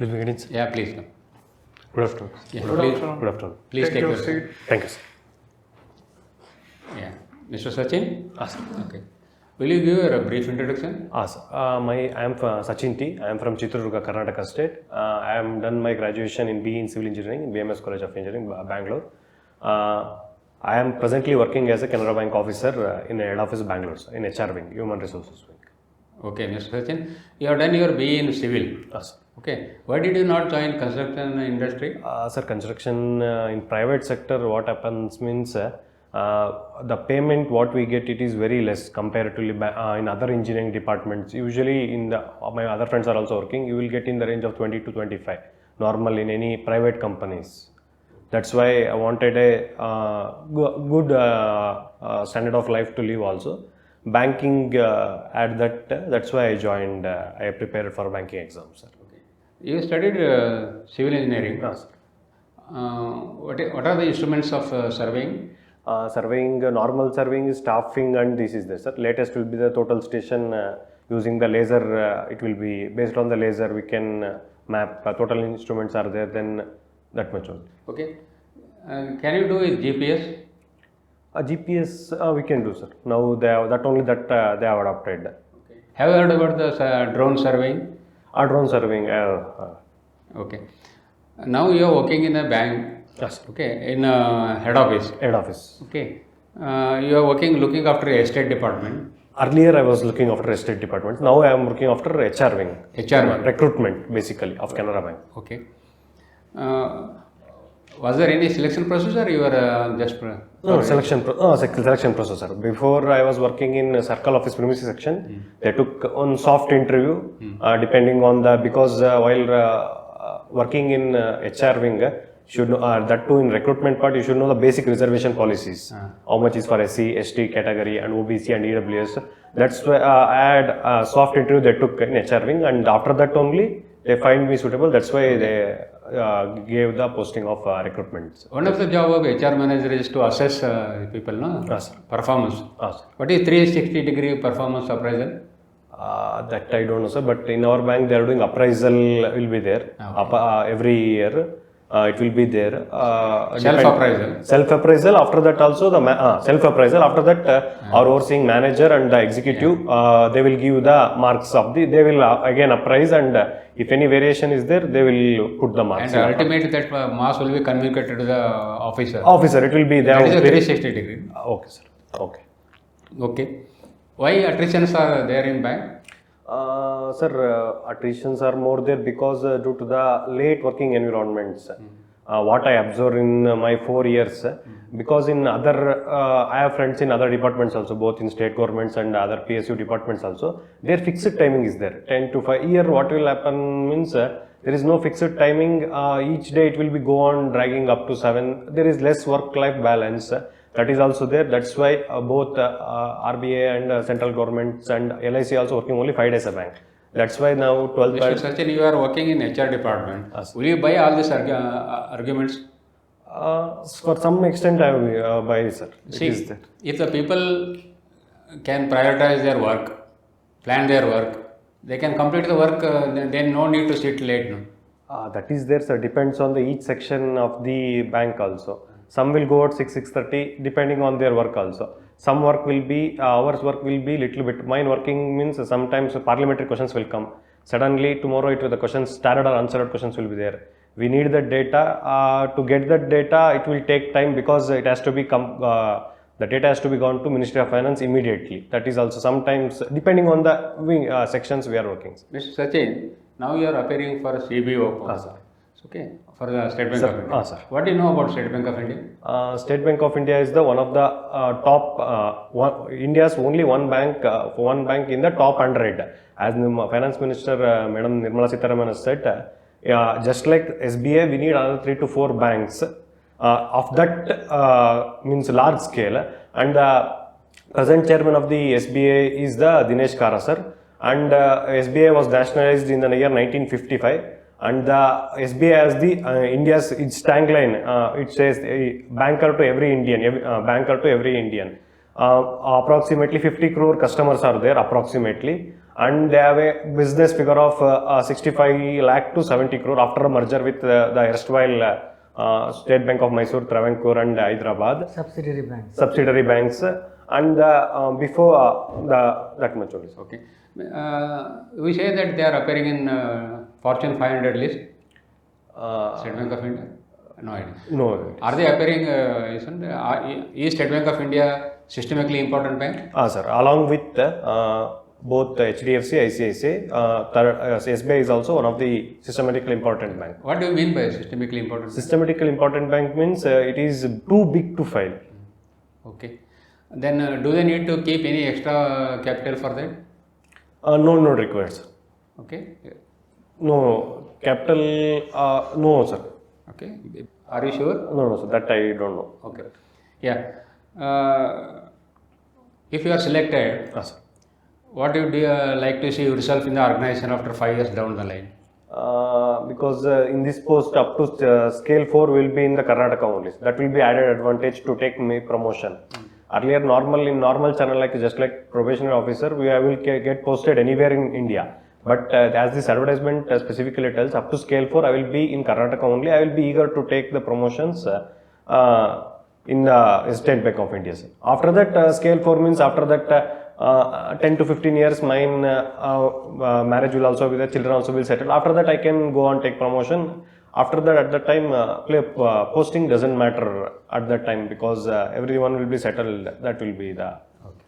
Will we get in? Yeah, please come. Good afternoon. Yeah, Good please, afternoon. Good afternoon. please take your seat. Thank you, sir. Yeah, Mr. Sachin. Sir. Okay. Will you give a brief introduction? Sir. I am Sachin T. I am from Chitrurga, Karnataka State. I am done my graduation in BE in Civil Engineering in BMS College of Engineering, Bangalore. I am presently working as a Canara Bank officer in head office Bangalore, sir, in HR wing, Human Resources wing. Okay, Mr. Sachin, you have done your BE in Civil. Sir. Okay. Why did you not join construction industry? Sir, construction in private sector, what happens means the payment what we get, it is very less comparatively in other engineering departments. Usually in the my other friends are also working, you will get in the range of 20 to 25 normal in any private companies. That's why I wanted a good standard of life to live also. Banking at that, that's why I joined, I prepared for banking exams, sir. Okay. You studied civil engineering. Sir. What are the instruments of surveying? Surveying, normal surveying is staffing and this is there, sir. Latest will be the total station using the laser, it will be based on the laser we can map, total instruments are there, then that much only. Okay. Can you do with GPS? GPS we can do, sir. Now they have, that only that they have adopted. Okay. Have you heard about the drone surveying? Drone surveying. Okay. Now you are working in a bank. Yes. Okay. In head office. Head office. Okay. You are looking after estate department. Earlier I was looking after estate department. Now I am looking after HR wing. HR wing. Recruitment basically of Canara Bank. Okay. Was there any selection process or you were just... No, selection process, sir. Before I was working in circle office premises section. They took on soft interview depending on the, because while working in HR wing, should know, that too in recruitment part, you should know the basic reservation policies. How much is for SC, ST category and OBC and EWS. That's why I had soft interview they took in HR wing, and after that only they find me suitable. That's why they gave the posting of recruitment. One of the job of HR manager is to assess people, no? Sir. Performance. Sir. What is 360-degree performance appraisal? That I don't know, sir, but in our bank they are doing appraisal will be there every year. It will be there. Self-appraisal. Self-appraisal. After that also the self-appraisal. After that our overseeing manager and the executive they will give the marks of the. They will again appraise, and if any variation is there, they will put the marks. And ultimately that marks will be communicated to the officer. Officer, it will be there. That is a 360-degree. Okay, sir. Okay. Okay. Why attritions are there in bank? Sir, attritions are more there because due to the late working environments. What I observed in my 4 years, because in other, I have friends in other departments also, both in state governments and other PSU departments also, their fixed timing is there, 10 to 5. Here what will happen means, there is no fixed timing, each day it will be go on dragging up to 7, there is less work-life balance. That is also there. That's why both RBI and central governments and LIC also working only 5 days a bank. That's why now 12. Mr. Sachin, you are working in HR department. Will you buy all these arguments? For some extent, I will buy, sir. See, if the people can prioritize their work, plan their work, they can complete the work. Then no need to sit late. No? That is there, sir. Depends on the each section of the bank also. Some will go at 6:30 depending on their work also. Some work will be, hours work will be little bit. Mine working means sometimes parliamentary questions will come. Suddenly tomorrow the questions, standard or unanswered questions will be there. We need the data. To get that data, it will take time because it has to be, the data has to be gone to Ministry of Finance immediately. That is also sometimes depending on the sections we are working. Mr. Sachin, now you are appearing for CBO. Sir. Okay, for the State Bank of India. Sir. What do you know about State Bank of India? State Bank of India is the one of the top, India's only one bank in the top 100. As the Finance Minister, Madam Nirmala Sitharaman has said, just like SBI, we need another 3 to 4 banks of that means large scale. And the present chairman of the SBI is the Dinesh Kara sir. And SBI was nationalized in the year 1955. And the SBI has the India's its tagline. It says banker to every Indian, banker to every Indian. Approximately 50 crore customers are there approximately. and they have a business figure of 65 lakh to 70 crore after a merger with the erstwhile State Bank of Mysore, Travancore and Hyderabad. Subsidiary banks. And before that much only. Okay. We say that they are appearing in Fortune 500 list. State Bank of India? No idea. No. Are they appearing, is State Bank of India systemically important bank? Sir. Along with both HDFC, ICICI, SBI is also one of the systemically important bank. What do you mean by systemically important? Systemically important bank means it is too big to fail. Okay. Then do they need to keep any extra capital for that? No required, sir. Okay. No capital, no, sir. Okay. Are you sure? No, sir. That I don't know. Okay. Yeah. If you are selected, Sir. what would you like to see yourself in the organization after 5 years down the line? Because in this post up to scale 4 will be in the Karnataka only. That will be added advantage to take me promotion. Earlier, in normal channel, like just like probationary officer, I will get posted anywhere in India. But as this advertisement specifically tells, up to scale 4, I will be in Karnataka only. I will be eager to take the promotions in the State Bank of India. After that, scale 4 means after that 10 to 15 years, mine marriage will also be there, children also will settle. After that, I can go and take promotion. After that, at that time, posting doesn't matter at that time because everyone will be settled. That will be the. Okay.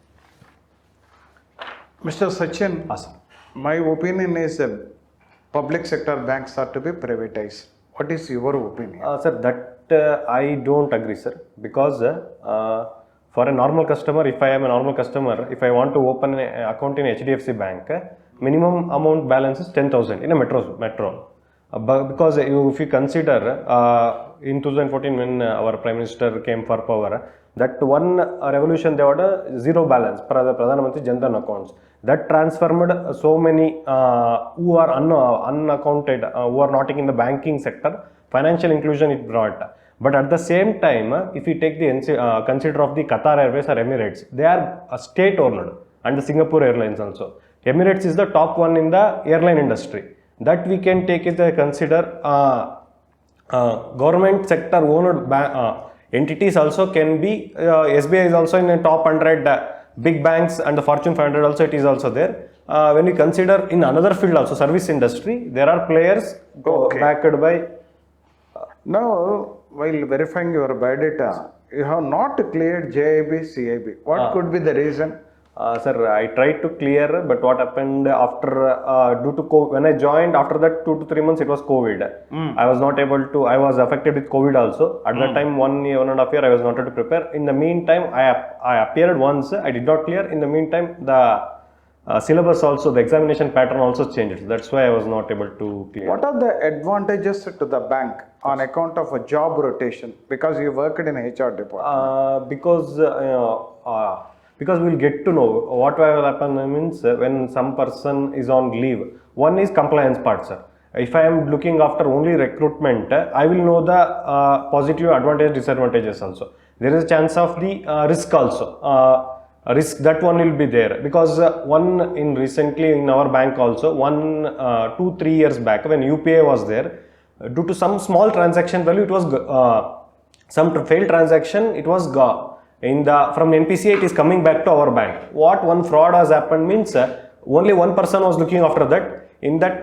Mr. Sachin, Awesome. My opinion is public sector banks are to be privatized. What is your opinion? Sir, that I don't agree, sir, because for a normal customer, if I am a normal customer, if I want to open an account in HDFC Bank, minimum amount balance is 10,000 in a metro. Because if you consider in 2014 when our Prime Minister came for power, that one revolution they had zero balance, Pradhan Mantri Jan Dhan accounts. That transformed so many who are unaccounted, who are not in the banking sector, financial inclusion it brought. But at the same time, if you take the consider of the Qatar Airways or Emirates, they are state owned, and the Singapore Airlines also. Emirates is the top one in the airline industry. That we can take it consider government sector owned entities also can be. SBI is also in the top 100 big banks, and the Fortune 500 also it is also there. When we consider in another field also, service industry, there are players backed by. Now, while verifying your biodata, you have not cleared JIB, CIB. What could be the reason? Sir, I tried to clear, but what happened after, due to COVID, when I joined, after that 2 to 3 months, it was COVID. I was not able to, I was affected with COVID also. At that time, 1 year, 1.5 years, I was not able to prepare. In the meantime, I appeared once, I did not clear. In the meantime, the syllabus also, the examination pattern also changed. That's why I was not able to clear. What are the advantages to the bank on account of a job rotation? Because you worked in HR department. Because we'll get to know what will happen means when some person is on leave. One is compliance part, sir. If I am looking after only recruitment, I will know the positive advantages, disadvantages also. There is a chance of the risk also. Risk, that one will be there because one in recently in our bank also 2-3 years back when UPI was there, due to some small transaction value, it was some failed transaction, it was from NPCI it is coming back to our bank. What one fraud has happened means only one person was looking after that. In that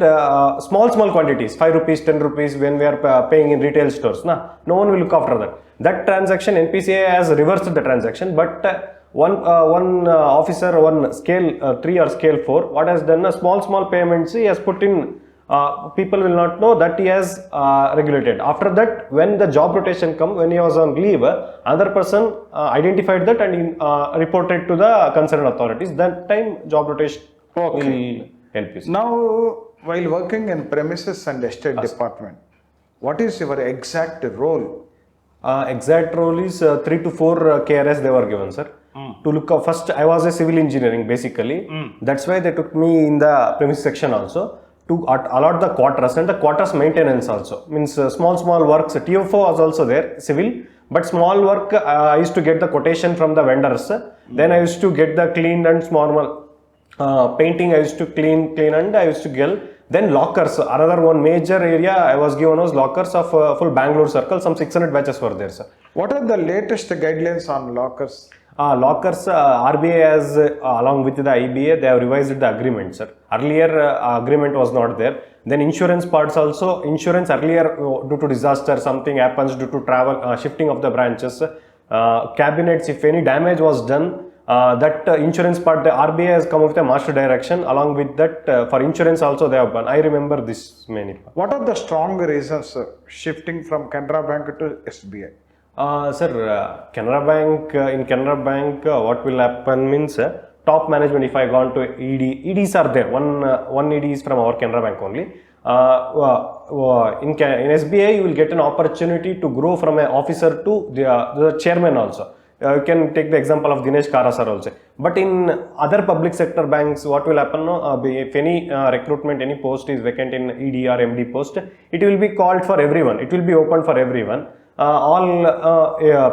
small quantities, 5 rupees, 10 rupees, when we are paying in retail stores, no one will look after that. That transaction NPCI has reversed the transaction, but one officer, one scale 3 or scale 4, what has done a small payments he has put in. People will not know that he has regulated. After that, when the job rotation come, when he was on leave, another person identified that and he reported to the concerned authorities. That time job rotation will help you. Now, while working in premises and estate department, what is your exact role? Exact role is 3 to 4 KRS they were given, sir. To look up, first I was a civil engineering basically. That's why they took me in the premise section also to allot the quarters and the quarters maintenance also. Means small works. TFO was also there, civil, but small work I used to get the quotation from the vendors. Then I used to get the cleaned and Painting I used to clean and I used to gel. Then lockers, another one major area I was given was lockers of full Bangalore circle. Some 600 batches were there, sir. What are the latest guidelines on lockers? Lockers, RBI has, along with the IBA, they have revised the agreement, sir. Earlier, agreement was not there. Then insurance parts also, insurance earlier due to disaster, something happens due to travel, shifting of the branches, cabinets, if any damage was done, that insurance part, the RBI has come up with a master direction. Along with that, for insurance also they have done. I remember this many. What are the strong reasons shifting from Canara Bank to SBI? Sir, Canara Bank, in Canara Bank, what will happen means, top management, if I gone to ED, EDs are there, one ED is from our Canara Bank only. In SBI, you will get an opportunity to grow from an officer to the chairman also. You can take the example of Dinesh Kara sir also. But in other public sector banks, what will happen, if any recruitment, any post is vacant in ED or MD post, it will be called for everyone. It will be open for everyone. All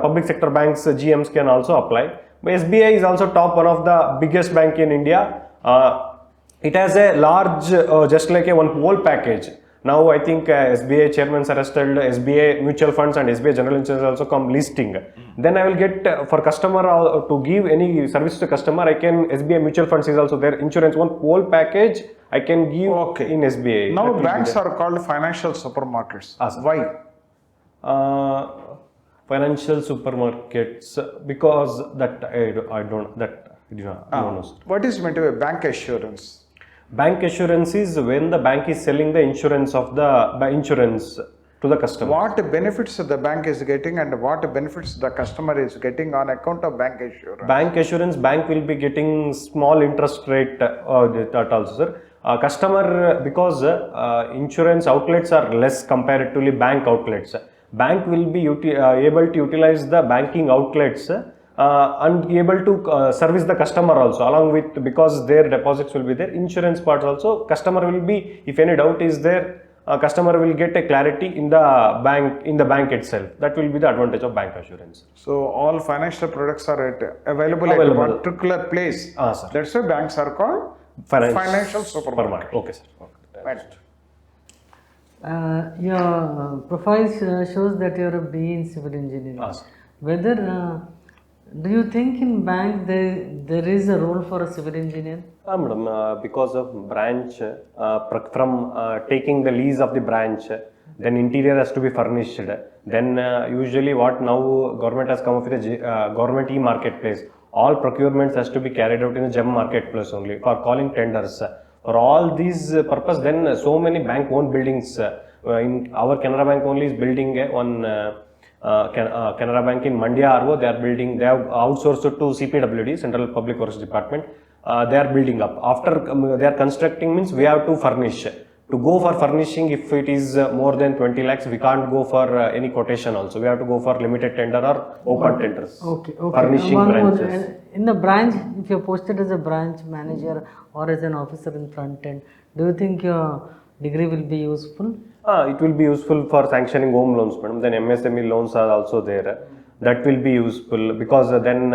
public sector banks, GMs can also apply. But SBI is also top one of the biggest bank in India. It has a large, just like one whole package. Now I think SBI chairman suggested SBI mutual funds and SBI general insurance also come listing. Then I will get for customer to give any service to customer. I can SBI mutual funds is also there. Insurance one whole package I can give in SBI. Now banks are called financial supermarkets. Why? Financial supermarkets, because that I don't know. Sir. What is meant by bank assurance? Bank assurance is when the bank is selling the insurance of the insurance to the customer. What benefits the bank is getting and what benefits the customer is getting on account of bank assurance? Bank assurance, bank will be getting small interest rate that also, sir. Customer, because insurance outlets are less comparatively bank outlets. Bank will be able to utilize the banking outlets and able to service the customer also, along with, because their deposits will be there. Insurance parts also, customer will be, if any doubt is there, customer will get a clarity in the bank itself. That will be the advantage of bank assurance. So all financial products are available at one particular place. Sir. That's why banks are called financial supermarket. Okay, sir. Okay. Right. Your profile shows that you are a BE in civil engineering. Whether do you think in bank there is a role for a civil engineer? Madam, because of branch, from taking the lease of the branch, then interior has to be furnished. Then usually what now government has come up with a government e-marketplace. All procurements has to be carried out in a GEM marketplace only for calling tenders. For all these purpose, then so many bank owned buildings. In our Canara Bank only is building one Canara Bank in Mandya RO. They are building. They have outsourced it to CPWD, Central Public Works Department. They are building up. After they are constructing means we have to furnish. To go for furnishing, if it is more than 20 lakhs, we can't go for any quotation also. We have to go for limited tender or open tenders. Okay. Furnishing One branches. more. In the branch, if you're posted as a branch manager or as an officer in front end, do you think your degree will be useful? It will be useful for sanctioning home loans, madam. Then MSME loans are also there. That will be useful because then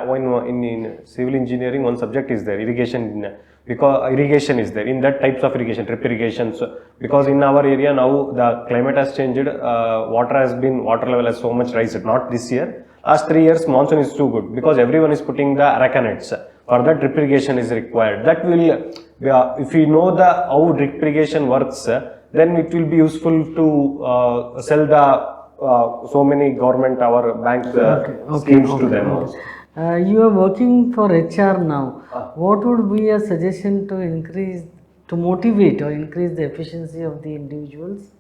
when in civil engineering, one subject is there, irrigation. Because irrigation is there, in that types of irrigation, drip irrigation. So, because in our area now the climate has changed, water level has so much rise. Not this year. Last 3 years monsoon is too good because everyone is putting the aracanets. For that drip irrigation is required. That will, if we know how drip irrigation works, then it will be useful to sell the so many government our bank schemes to them also. You are working for HR now. What would be a suggestion to motivate or increase the efficiency of the individuals?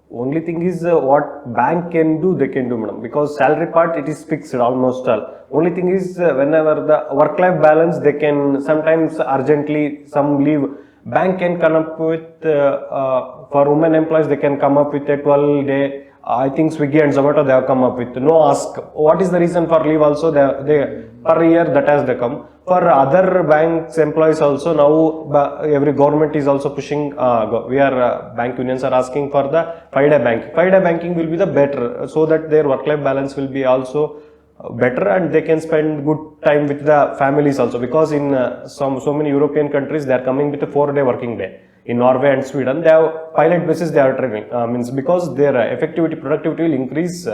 Only thing is what bank can do, they can do, madam. Because salary part, it is fixed almost all. Only thing is whenever the work-life balance, they can sometimes urgently some leave. Bank can come up with, for women employees, they can come up with a 12-day. I think Swiggy and Zomato, they have come up with no ask. What is the reason for leave also? They per year that has they come. For other banks employees also now every government is also pushing. Bank unions are asking for the 5-day banking. 5-day banking will be the better so that their work-life balance will be also better, and they can spend good time with the families also, because in so many European countries they are coming with a 4-day working day. In Norway and Sweden, they have pilot basis they are training, means because their effectivity, productivity will increase,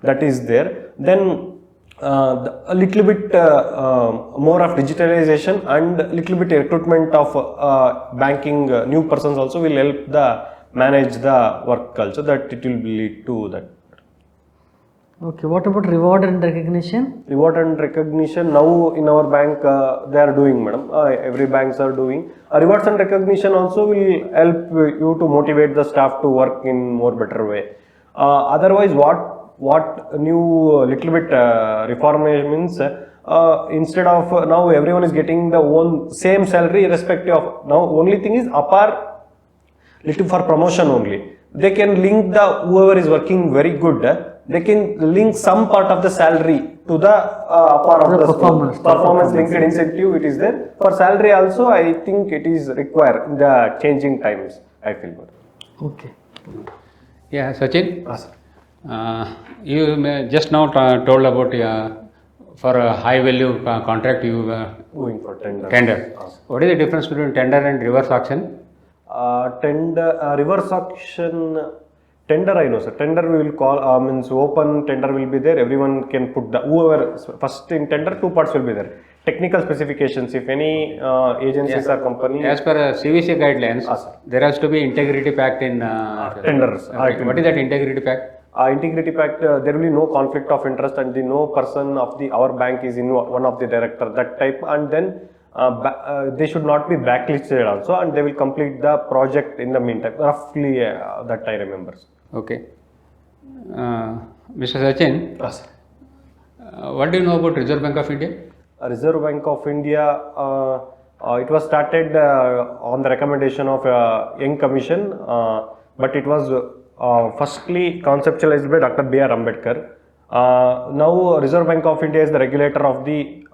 that is there. Then a little bit more of digitalization and little bit recruitment of banking new persons also will help the manage the work culture, that it will lead to that. Okay, what about reward and recognition? Reward and recognition, now in our bank they are doing, madam. Every banks are doing. Rewards and recognition also will help you to motivate the staff to work in more better way. Otherwise, what new little bit reformation means, instead of now everyone is getting the own same salary irrespective of, now only thing is apart little for promotion only. They can link the whoever is working very good, they can link some part of the salary to the part of the performance linked incentive. It is there for salary also. I think it is required in the changing times, I feel good. Okay. Yeah, Sachin. Sir. You just now told about for a high value contract you Going for tender. What is the difference between tender and reverse auction? Reverse auction, tender I know, sir. Tender we will call, means open tender will be there. Everyone can put the, whoever, first in tender, 2 parts will be there. Technical specifications, if any agencies or company. As per CVC guidelines, there has to be integrity pact in tenders. What is that integrity pact? Integrity pact, there will be no conflict of interest, and no person of our bank is in one of the director, that type, and then they should not be blacklisted also, and they will complete the project in the meantime, roughly that I remember. Okay. Mr. Sachin, Yes. What do you know about Reserve Bank of India? Reserve Bank of India, it was started on the recommendation of Young Commission, but it was firstly conceptualized by Dr. B.R. Ambedkar. Now Reserve Bank of India is the regulator of the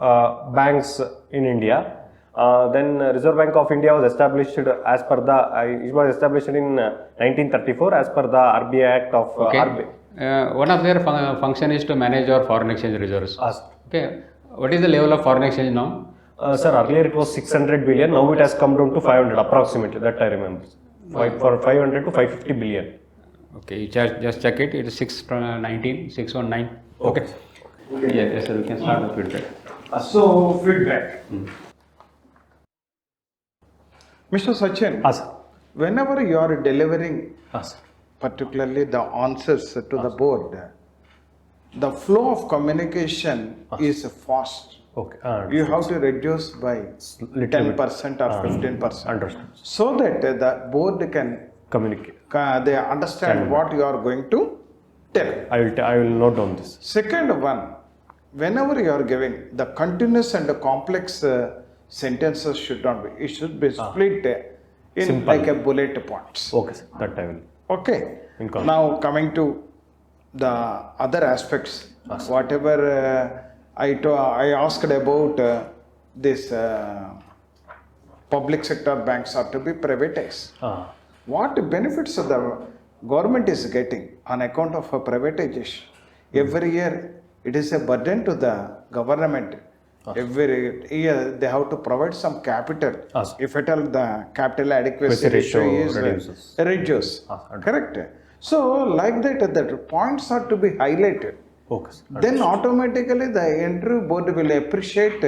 banks in India. Then Reserve Bank of India was established as per the, it was established in 1934 as per the RBI Act of RBI. One of their function is to manage our foreign exchange reserves. Okay. What is the level of foreign exchange now? Sir, earlier it was 600 billion, now it has come down to 500 approximately, that I remember. For 500 to 550 billion. Okay, you just check it, it is 619. Okay. Yes, sir, we can start with feedback. So, feedback. Mr. Sachin, whenever you are delivering particularly the answers to the board, the flow of communication is fast. Okay. You have to reduce by 10% or 15%. Understand. So that the board can Communicate. they understand what you are going to tell. I will note down this. Second one, whenever you are giving the continuous and the complex sentences should not be. It should be split in Simple. like a bullet points. Okay, sir. That I will. Okay. Now coming to the other aspects, whatever I asked about this public sector banks are to be privatized. What benefits of the government is getting on account of a privatization? Every year it is a burden to the government. Every year they have to provide some capital. If at all the capital adequacy ratio is reduced. Correct? So like that, the points are to be highlighted. Okay. Then automatically the interview board will appreciate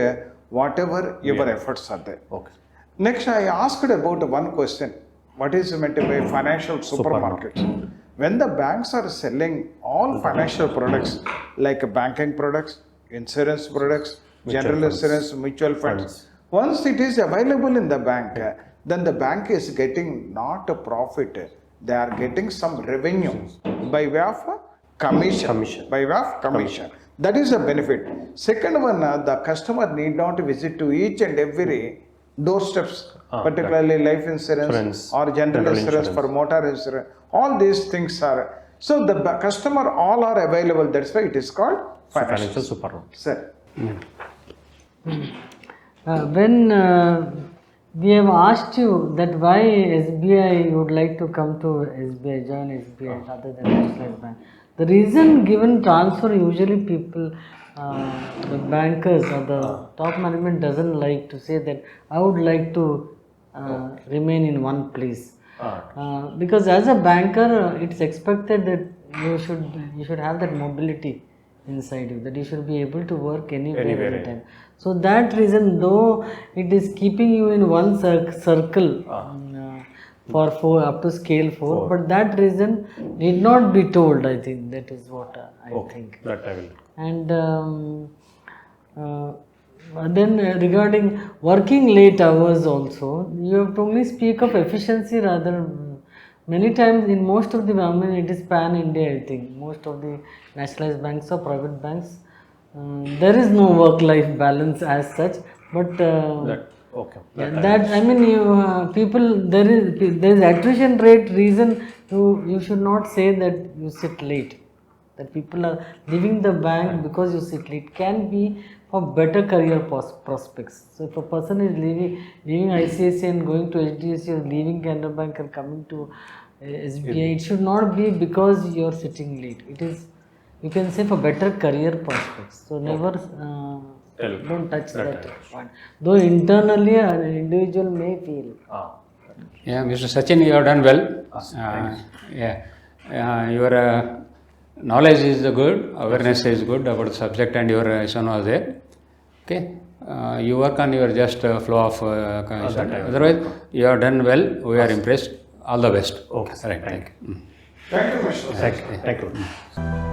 whatever your efforts are there. Okay. Next, I asked about one question. What is meant by financial supermarkets? When the banks are selling all financial products like banking products, insurance products, general insurance, mutual funds, once it is available in the bank, then the bank is getting not a profit, they are getting some revenue by way of commission. By way of commission. That is a benefit. Second one, the customer need not visit to each and every doorsteps, particularly life insurance or general insurance for motor insurance. All these things are, so the customer all are available. That's why it is called financial supermarket. Sir. When we have asked you that why SBI would like to come to SBI, join SBI other than nationalized bank, The reason given transfer, usually people, the bankers or the top management doesn't like to say that I would like to remain in one place. Because as a banker, it's expected that you should have that mobility inside you, that you should be able to work anywhere anytime. So that reason, though it is keeping you in one circle for 4 up to scale 4, but that reason need not be told. I think that is what I think. That I will. And then regarding working late hours also, you have to only speak of efficiency rather. Many times in most of the, I mean, it is pan India, I think. Most of the nationalized banks or private banks, there is no work-life balance as such. But that I mean, you people, there is attrition rate reason you should not say that you sit late. That people are leaving the bank because you sit late can be for better career prospects. So if a person is leaving ICICI and going to HDFC or leaving Canara Bank and coming to SBI, it should not be because you are sitting late. It is, you can say, for better career prospects. So never don't touch that point. Though internally an individual may feel. Yeah, Mr. Sachin, you have done well. Your knowledge is good, awareness is good about the subject, and your Ishan was there. Okay, you work on your just flow of otherwise you have done well. We are impressed. All the best. Okay, right. Thank you. Thank you, Mr. Thank you.